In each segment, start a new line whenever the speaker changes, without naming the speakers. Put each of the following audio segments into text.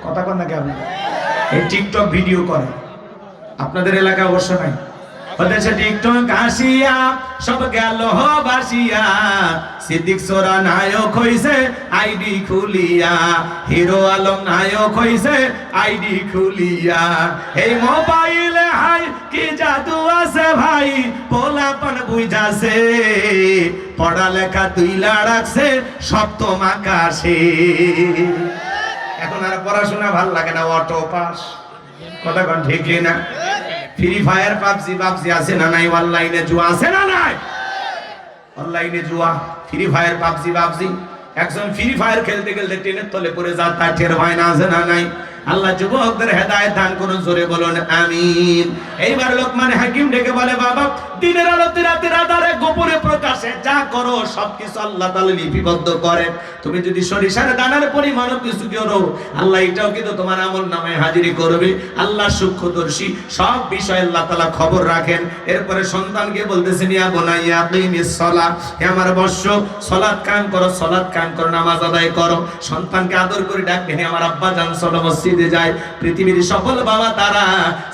কথা কন না কেন? এই টিকটক ভিডিও করে, আপনাদের এলাকায় অবশ্য নাই। হতেছে টিকটক আসিয়া সব গেল বাসিয়া, সিদ্দিক সোরা নায়ক হইছে আইডি খুলিয়া, হিরো আলম নায়ক হইছে আইডি খুলিয়া। এই মোবাইলে হাই কি জাদু আছে ভাই, পোলাপন বুঝাছে, পড়ালেখা তুইলা রাখছে সপ্তম আকাশে। এখন আর পড়াশোনা ভাল লাগে না, অটো পাস। কথা কন ঠিক না? ফ্রি ফায়ার পাবজি আছে না নাই? অনলাইনে জুয়া আছে না নাই? অনলাইনে জুয়া, ফ্রি ফায়ার পাবজি। একজন ফ্রি ফায়ার খেলতে খেলতে ট্রেনের তলে পড়ে যা, তার টের হয় না, আছে না নাই? আল্লাহ যুবকদের হেদায়েত দান করুন, জোরে বলুন আমিন। এইবার লোকমান হাকিম ডেকে বলে, বাবা দিনের আলোতে রাতের আধারে গোপনে প্রকাশে যা করো সবকিছু আল্লাহ তাআলা লিপিবদ্ধ করেন। তুমি যদি সরিষার দানার পরিমাণ কিছু করো, আল্লাহ এটাও কিন্তু তোমার আমল নামায় হাজিরি করবে। আল্লাহ সূক্ষ্মদর্শী, সব বিষয়ে আল্লাহ তাআলা খবর রাখেন। এরপরে সন্তানকে বলতেছেন, ইয়া বুনাইয়া আকিমিস সালাহ, হে আমার বৎস সালাত কায়েম করো, সালাত কায়েম করো, নামাজ আদায় করো। সন্তানকে আদর করে ডাকবে, হে আমার আব্বা জান চলো মসজিদে যায়। পৃথিবীর সকল বাবা তারা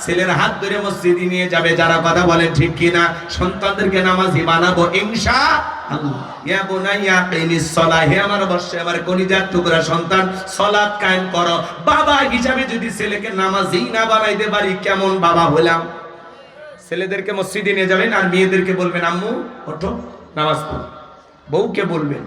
ছেলের হাত ধরে মসজিদে নিয়ে যাবে, যারা কথা বলেন ঠিক কিনা? সন্তানদেরকে নামাজি বানাবো ইনশাআল্লাহ। ইয়া বুনাইয়া আকিমিস সালাহ, হে আমার বৎস, আমার কলিজার টুকরা সন্তান, সালাত কায়েম করো। বাবা হিসাবে যদি ছেলেকে নামাজি না বানাইতে পারি, কেমন বাবা হলাম? ছেলেদেরকে মসজিদে নিয়ে যাবেন আর মেয়েদেরকে বলবেন, আম্মু ওঠো নামাজ পড়ো। বউকে বলবেন,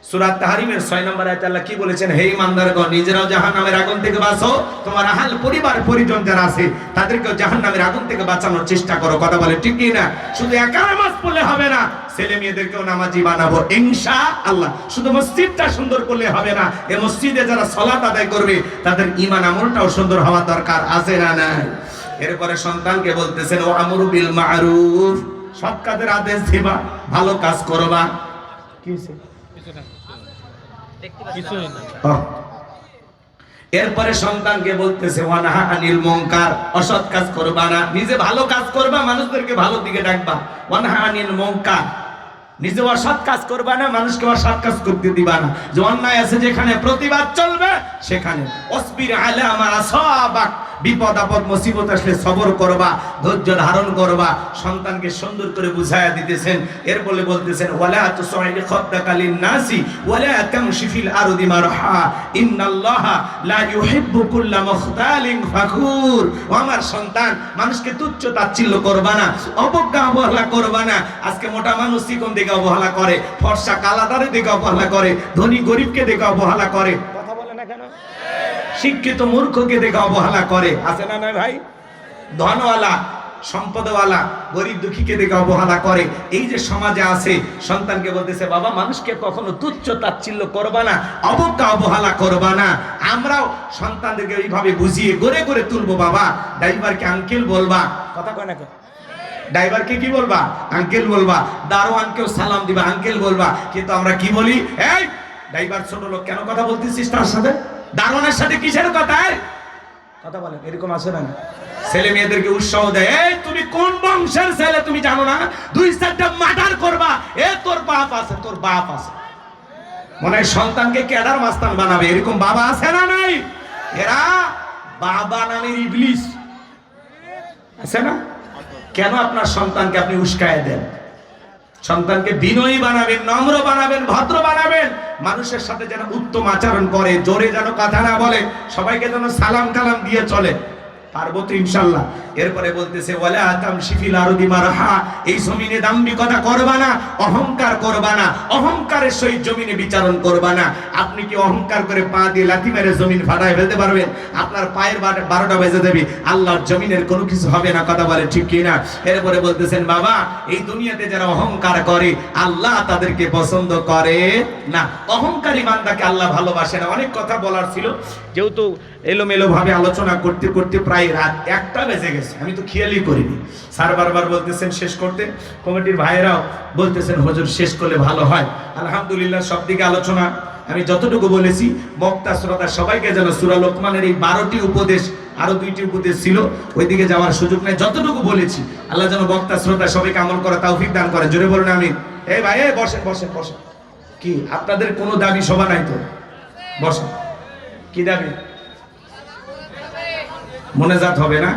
সূরা তাহরিমের 6 নম্বর আয়াতে আল্লাহ কি বলেছেন? হে ঈমানদারগণ, নিজেরাও জাহান্নামের আগুন থেকে বাঁচো, তোমার আহল পরিবার পরিজন যারা আছে তাদেরকেও জাহান্নামের আগুন থেকে বাঁচানোর চেষ্টা করো। কথা বলে ঠিক কি না? শুধু একা নামাজ পড়লে হবে না, ছেলে মেয়েদেরকেও নামাজি বানাবো ইনশাআল্লাহ। শুধু মসজিদটা সুন্দর করলে হবে না, এই মসজিদে যারা সালাত আদায় করবে তাদের ঈমান আমলটাও সুন্দর হওয়া দরকার, আছে না নাই? এরপরে সন্তানকে বলতেছেন, ও আমরু বিল মারুফ, সৎ কাজের আদেশ দিবা, ভালো কাজ করবা। কি হইছে? এরপরে সন্তানকে বলতেছে, ওয়ানহা আনিল মুনকার, অসৎ কাজ করবা না, নিজে ভালো কাজ করবা, মানুষদেরকে ভালো দিকে ডাকবা। ওয়ানহা আনিল মুনকার, নিজে অসৎ কাজ করবা না, মানুষকে অসৎ কাজ করতে দিবা না। যে অন্যায় আছে যেখানে প্রতিবাদ চলবে সেখানে। অসবির আলা মা আসাবাক, বিপদ আপদ মুসিবত আসলে সবর করবা, ধৈর্য ধারণ করবা। সন্তানকে সুন্দর করে বুঝায়া দিতেছেন। এরপরে বলতেছেন, ওয়ালা তুসাইল খাদ্দাকা লিন-নাসি ওয়ালা তামশি ফিল আরদি মারহা ইন্নাল্লাহা লা ইউহিব্বু কুল্লা মুখতালিন ফাখুর। ও আমার সন্তান, মানুষকে তুচ্ছ তাচ্ছিল্য করবা না, অবজ্ঞা অবহেলা করবা না। আজকে মোটা মানুষ চিকন দিকে অবহেলা করে, ফর্সা কালাদারে দিকে অবহেলা করে, ধনী গরিবকে দিকে অবহেলা করে। কথা বলে না কেন? শিক্ষিত মূর্খকে দেখে অবহেলা করে, আছে না নয় ভাই? ধনওয়ালা সম্পদওয়ালা গরিব দুঃখীকে দেখে অবহেলা করে। এই যে সমাজে আছে, সন্তানকে বলতেছে, বাবা মানুষকে কখনো তুচ্ছ তাচ্ছিল্য করবা না, অবজ্ঞা অবহেলা করবা না। আমরাও সন্তানদেরকে এইভাবে বুঝিয়ে গড়ে গড়ে তুলবো। বাবা ড্রাইভারকে আঙ্কেল বলবা, কথা কয় না কেন? ড্রাইভারকে কি বলবা? আঙ্কেল বলবা। দারোয়ানকেও সালাম দিবা, আঙ্কেল বলবা। কিন্তু আমরা কি বলি? এই ড্রাইভার ছোট লোক, কেন কথা বলতেছিস তার সাথে? দারোয়ানের সাথে কিসের কথা? কথা বলেন, এরকম আছে না? ছেলে মেয়েদেরকে উৎসাহ দেয়, এই তুমি কোন বংশের ছেলে তুমি জানো না? 2-4টা মার্ডার করবা, এ তোর বাপ আছে, তোর বাপ আছে। মনে হয় সন্তানকে ক্যাডার মাস্তান বানাবে, এরকম বাবা আছে না নাই? এরা বাবা নামের ইবলিস, আছে না? কেন আপনার সন্তানকে আপনি উস্কায় দেন? সন্তানকে বিনয়ী বানাবেন, নম্র বানাবেন, ভদ্র বানাবেন, মানুষের সাথে যেন উত্তম আচরণ করে, জোরে যেন কথা না বলে, সবাইকে যেন সালাম কালাম দিয়ে চলে। পারবো তো ইনশাআল্লাহ। এরপরে বলতেছে, ওয়ালা তামশি ফিল আরদি মারহা, এই জমিনে দাম্ভিকতা করবা না, অহংকার করবা না, অহংকারের সহিত জমিনে বিচারণ করবা না। আপনি কি অহংকার করে পা দিয়ে লাথি মেরে জমিন ফাটায় ফেলতে পারবেন? আপনার পায়ের 12টা বেজে দেবে, আল্লাহর জমিনের কোনো কিছু হবে না। কথা বলে ঠিক কিনা? এরপরে বলতেছেন, বাবা এই দুনিয়াতে যারা অহংকার করে আল্লাহ তাদেরকে পছন্দ করে না। অহংকারী বান্দাকে আল্লাহ ভালোবাসে না। অনেক কথা বলার ছিল, যেহেতু এলোমেলো ভাবে আলোচনা করতে করতে প্রায় রাত 1টা বেজে গেছে, আমি তো খেয়ালই করিনি। স্যার বারবার বলতেছেন শেষ করতে, কমিটির ভাইয়েরাও বলতেছেন হুজুর শেষ করলে ভালো হয়। আলহামদুলিল্লাহ সব দিকে আলোচনা আমি যতটুকু বলেছি, বক্তা শ্রোতা সবাইকে যেন সূরা লোকমানের এই 12টি উপদেশ, আরো 2টি উপদেশ ছিল ওইদিকে যাওয়ার সুযোগ নেই, যতটুকু বলেছি আল্লাহ যেন বক্তা শ্রোতা সবাইকে আমল করা তৌফিক দান করে। জোরে বলুন আমিন। এই ভাই বসেন বসেন বসেন। কি আপনাদের কোনো দাবি সভা নাই তো? বসেন। কি দাবি? মোনাজাত হবে না?